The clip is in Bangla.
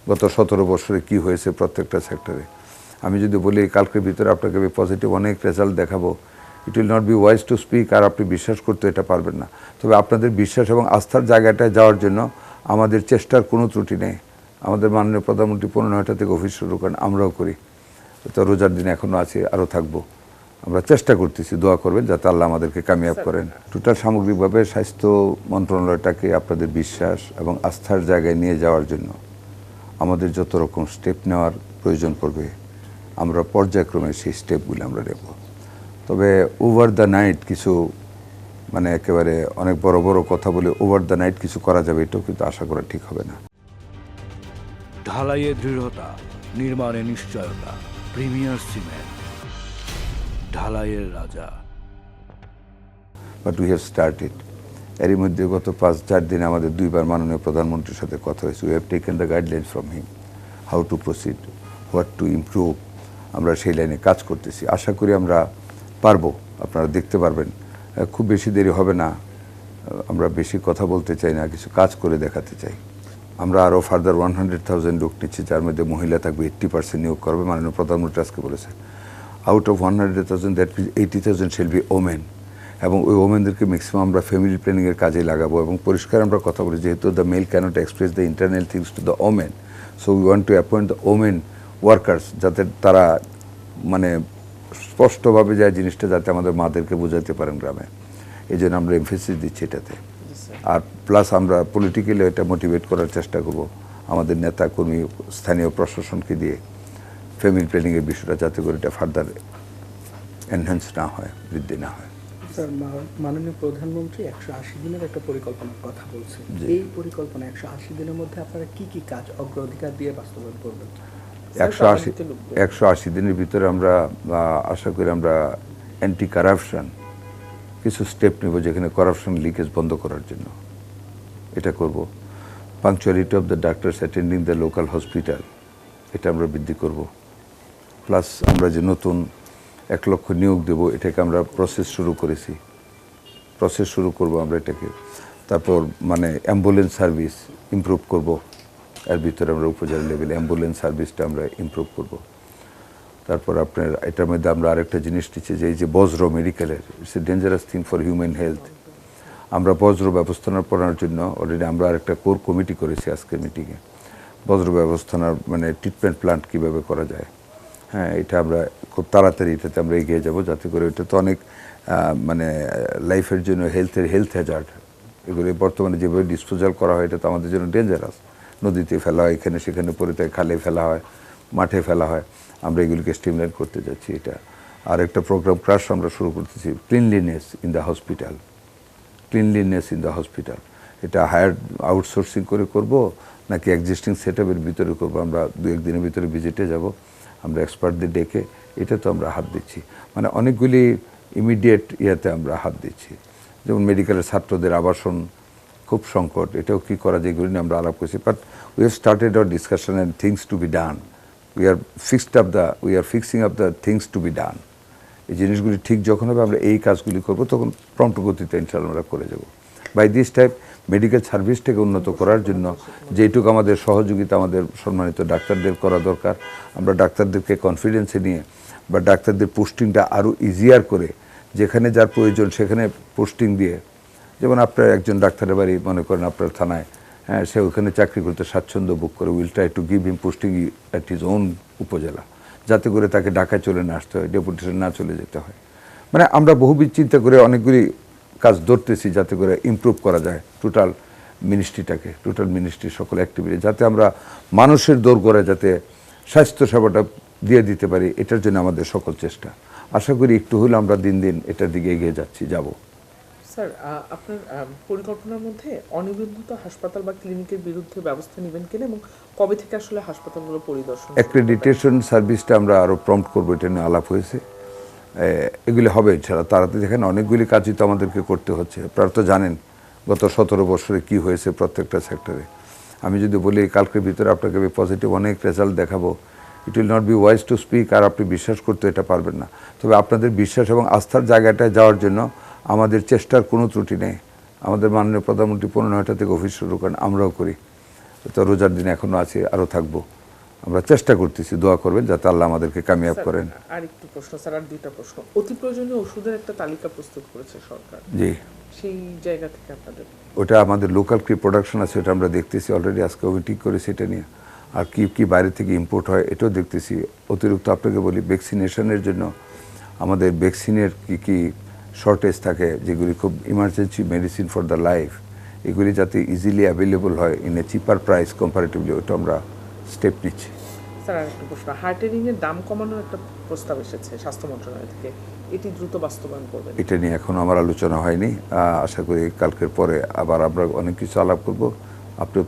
গত 17 বছরে কি হয়েছে প্রত্যেকটা সেক্টরে। আমি যদি বলি কালকের ভিতরে আপনাকে আমি পজিটিভ অনেক রেজাল্ট দেখাবো, it will not be wise to speak, আর আপনি বিশ্বাস করতে এটা পারবেন না। তবে আপনাদের বিশ্বাস এবং আস্থার জায়গাটায় যাওয়ার জন্য আমাদের চেষ্টার কোনো ত্রুটি নেই। আমাদের মাননীয় প্রধানমন্ত্রী 15:30 থেকে অফিস শুরু করেন, আমরাও করি। তো রোজার দিন এখনও আছে, আরও থাকবো। আমরা চেষ্টা করতেছি, দোয়া করবেন যাতে আল্লাহ আমাদেরকে কামিয়াব করেন। টোটাল সামগ্রিকভাবে স্বাস্থ্য মন্ত্রণালয়টাকে আপনাদের বিশ্বাস এবং আস্থার জায়গায় নিয়ে যাওয়ার জন্য আমাদের যত রকম স্টেপ নেওয়ার প্রয়োজন পড়বে, আমরা পর্যায়ক্রমে সেই স্টেপগুলো আমরা নেব। তবে ওভার দ্য নাইট কিছু মানে একেবারে অনেক বড় বড় কথা বলে ওভার দ্য নাইট কিছু করা যাবে, এটাও কিন্তু আশা করা ঠিক হবে না। ঢালাইয়ে দৃঢ়তা, নির্মাণে নিশ্চয়তা, প্রিমিয়ার সিমেন্ট, ঢালাইয়ের রাজা। But we have started. এরই মধ্যে গত 5-4 দিনে আমাদের 2বার মাননীয় প্রধানমন্ত্রীর সাথে কথা হয়েছে। We have taken the guidelines from him, how to proceed, what to improve. আমরা সেই লাইনে কাজ করতেছি, আশা করি আমরা পারবো। আপনারা দেখতে পারবেন খুব বেশি দেরি হবে না। আমরা বেশি কথা বলতে চাই না, কিছু কাজ করে দেখাতে চাই। আমরা আরও ফার্দার 100,000 লোক নিচ্ছি, যার মধ্যে মহিলা থাকবে, 80% নিয়োগ করবে। মাননীয় প্রধানমন্ত্রী আজকে বলেছে out of 100,000 that means 80,000 shall be women, এবং ওই ওমেনদেরকে ম্যাক্সিমাম আমরা ফ্যামিলি প্ল্যানিংয়ের কাজে লাগাবো। এবং পরিষ্কার আমরা কথা বলি, যেহেতু the male cannot express the internal things to the women, so we want to appoint the women workers, যাতে তারা মানে স্পষ্টভাবে যায় জিনিসটা যাতে আমাদের মাদেরকে বোঝাতে পারেন গ্রামে। এই জন্য আমরা এমফেসিস দিচ্ছি এটাতে। আর প্লাস আমরা পলিটিক্যালি এটা মোটিভেট করার চেষ্টা করব আমাদের নেতা কর্মী, স্থানীয় প্রশাসনকে দিয়ে ফ্যামিলি প্ল্যানিংয়ের বিষয়টা, যাতে করে এটা ফার্দার এনহ্যান্স না হয়, বৃদ্ধি না হয়। স্যার, মাননীয় প্রধানমন্ত্রী 180 দিনের একটা পরিকল্পনার কথা বলছেন। এই পরিকল্পনা 180 দিনের মধ্যে আপনারা কি কি কাজ অগ্রাধিকার দিয়ে বাস্তবায়ন করবেন? 180 দিনের ভিতরে আমরা আশা করি আমরা অ্যান্টি কারাপশন কিছু স্টেপ নেব, যেখানে করাপশন লিকেজ বন্ধ করার জন্য এটা করব। Punctuality of the doctor's attending the local hospital, এটা আমরা বৃদ্ধি করব। প্লাস আমরা যে নতুন 1 লক্ষ নিয়োগ দেব, এটাকে আমরা প্রসেস শুরু করব আমরা এটাকে। তারপর মানে অ্যাম্বুলেন্স সার্ভিস ইমপ্রুভ করব, এর ভিতরে আমরা উপজেলা লেভেলে অ্যাম্বুলেন্স সার্ভিসটা আমরা ইমপ্রুভ করব। তারপর আপনার এটার মধ্যে আমরা আরেকটা জিনিস নিচ্ছি, যে এই যে বজ্র মেডিকেলের, it's a dangerous thing for human health. আমরা বজ্র ব্যবস্থাপনার জন্য অলরেডি আমরা আরেকটা কোর কমিটি করেছি আজকের মিটিংয়ে। বজ্র ব্যবস্থাপনার মানে ট্রিটমেন্ট প্ল্যান্ট কীভাবে করা যায়, হ্যাঁ, এটা আমরা খুব তাড়াতাড়ি এটাতে আমরা এগিয়ে যাব, যাতে করে এটা তো অনেক মানে লাইফের জন্য হেলথ হ্যাজার্ড। এগুলো বর্তমানে যেভাবে ডিসপোজাল করা হয়, এটা তো আমাদের জন্য ডেঞ্জারাস। নদীতে ফেলা হয়, এখানে সেখানে পরে তাই খালে ফেলা হয়, মাঠে ফেলা হয়। আমরা এগুলিকে স্টিমলাইন করতে যাচ্ছি। এটা আর একটা প্রোগ্রাম ক্রাশ আমরা শুরু করতেছি, ক্লিনলিনেস ইন দ্য হসপিটাল। এটা হায়ার আউটসোর্সিং করে করব নাকি এক্সিস্টিং সেট আপের ভিতরে করবো, আমরা 2-1 দিনের ভিতরে ভিজিটে যাব। আমরা এক্সপার্টদের ডেকে এটা তো আমরা হাত দিচ্ছি, মানে অনেকগুলি ইমিডিয়েট ইয়াতে আমরা হাত দিচ্ছি। যেমন মেডিকেলের ছাত্রদের আবাসন খুব সংকট, এটাও কী করা যায়, এগুলি নিয়ে আমরা আলাপ করছি। But we have started our discussion and things to be done. We are fixing up the things to be done. এই জিনিসগুলি ঠিক যখন হবে, আমরা এই কাজগুলি করবো, তখন প্রম্পট গতিতে ইনশাআল্লাহ আমরা করে যাব। বাই দিস টাইপ মেডিকেল সার্ভিসটাকে উন্নত করার জন্য যেটুকু আমাদের সহযোগিতা আমাদের সম্মানিত ডাক্তারদের করা দরকার, আমরা ডাক্তারদেরকে কনফিডেন্সে নিয়ে বা ডাক্তারদের পোস্টিংটা আরও ইজিয়ার করে, যেখানে যার প্রয়োজন সেখানে পোস্টিং দিয়ে। যেমন আপনার একজন ডাক্তারের বাড়ি মনে করেন আপনার থানায়, হ্যাঁ, সে ওখানে চাকরি করতে স্বাচ্ছন্দ্য বুক করে, will try to give him posting at his own উপজেলা, যাতে করে তাকে ঢাকায় চলে না আসতে হয়, ডেপুটেশন না চলে যেতে হয়। মানে আমরা বহুবিধ চিন্তা করে অনেকগুলি কাজ ধরতেছি, যাতে করে ইমপ্রুভ করা যায় টোটাল মিনিস্ট্রির সকল অ্যাক্টিভিটি, যাতে আমরা মানুষের দোরগোড়ায় যাতে স্বাস্থ্য সেবাটা দিয়ে দিতে পারি। এটার জন্য আমাদের সকল চেষ্টা। আশা করি একটু হলে আমরা দিন দিন এটার দিকে এগিয়ে যাব। স্যার, আপনার পরিকল্পনার মধ্যে অনিবন্ধিত হাসপাতাল বা ক্লিনিকের বিরুদ্ধে ব্যবস্থা নেবেন কিনা, এবং কবে থেকে আসলে হাসপাতালগুলো পরিদর্শন? অ্যাক্রেডিটেশন সার্ভিসটা আমরা আরও প্রম্পট করবো, এটা নিয়ে আলাপ হয়েছে। এগুলি হবে ইনশাআল্লাহ তাড়াতাড়ি। দেখেন অনেকগুলি কাজই তো আমাদেরকে করতে হচ্ছে। আপনারা তো জানেন গত 17 বছরে কি হয়েছে প্রত্যেকটা সেক্টরে। আমি যদি বলি কালকের ভিতরে আপনাকে আমি পজিটিভ অনেক রেজাল্ট দেখাবো, it will not be wise to speak, আর আপনি বিশ্বাস করতে এটা পারবেন না। তবে আপনাদের বিশ্বাস এবং আস্থার জায়গাটায় যাওয়ার জন্য আমাদের চেষ্টার কোনো ত্রুটি নেই। আমাদের মাননীয় প্রধানমন্ত্রী 15:30 থেকে অফিস শুরু করেন, আমরাও করি। তো রোজার দিন এখনো আছে, আরও থাকবো। আমরা চেষ্টা করতেছি, দোয়া করবেন যাতে আল্লাহ আমাদেরকে কামিয়াব স্যার, করেন। আর একটু প্রশ্ন স্যার, আর দুইটা প্রশ্ন। অতি প্রয়োজনীয় ওষুধের একটা তালিকা প্রস্তুত করেছে সরকার, জি, সেই জায়গা থেকে আপনাদের ওটা আমাদের লোকাল কি প্রোডাকশন আছে ওটা আমরা দেখতেছি অলরেডি, আজকে আমি ঠিক করেছি এটা নিয়ে। আর কি কি বাইরে থেকে ইম্পোর্ট হয় এটাও দেখতেছি। অতিরিক্ত আপনাকে বলি, ভ্যাকসিনেশনের জন্য আমাদের ভ্যাকসিনের কি কি শর্টেজ থাকে, যেগুলি খুব emergency medicine for the life, এগুলি যাতে ইজিলি অ্যাভেলেবল হয় in a cheaper price comparatively, ওটা আমরা স্টেপ নিচ্ছি। স্যার, আর একটা প্রশ্ন। হার্টেনিং এর দাম কমানোর একটা প্রস্তাব এসেছে স্বাস্থ্য মন্ত্রণালয় থেকে, এটি দ্রুত বাস্তবায়ন করবেন? এটা নিয়ে এখনো আমার আলোচনা হয়নি। আশা করি কালকের পরে আবার আমরা অনেক কিছু আলাপ করব। আপনি